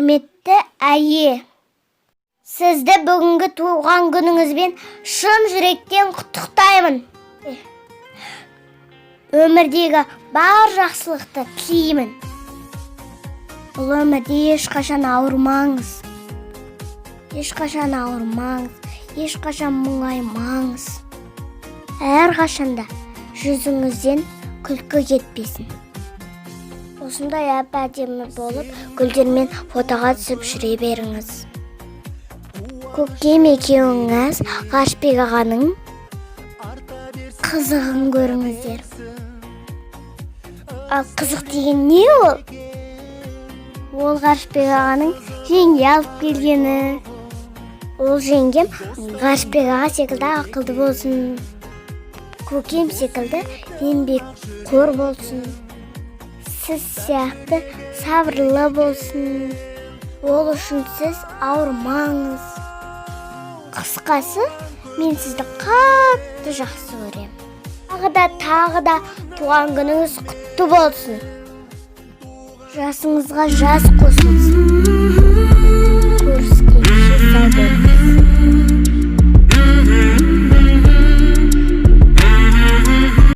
Құрметті әйе, сізді бүгінгі туған күніңізбен шын жүректен құттықтаймын. Өмірдегі бар жақсылықты тілеймін. Бұл өмірде ешқашан ауырмаңыз. Ешқашан мұңаймаңыз. Әрқашанда жүзіңізден күлкі кетпесін. Осындай әп-әдемі болып, гүлдермен фотоға түсіп жүре беріңіз. Көкем екеуіңіз Ғарышбек ағаның қызығын көріңіздер. Ал қызық деген не ол? Ол Ғарышбек ағаның жеңге алып келгені. Ол жеңгем Ғарышбек аға секілді ақылды болсын. Көкем секілді еңбекқор болсын. Сіз сияқты сабырлы болсын. Ол үшін сіз ауырмаңыз. Қысқасы, мен сізді қатты жақсы көремін. Тағы да туған күніңіз құтты болсын. Жасыңызға жас қосылсын.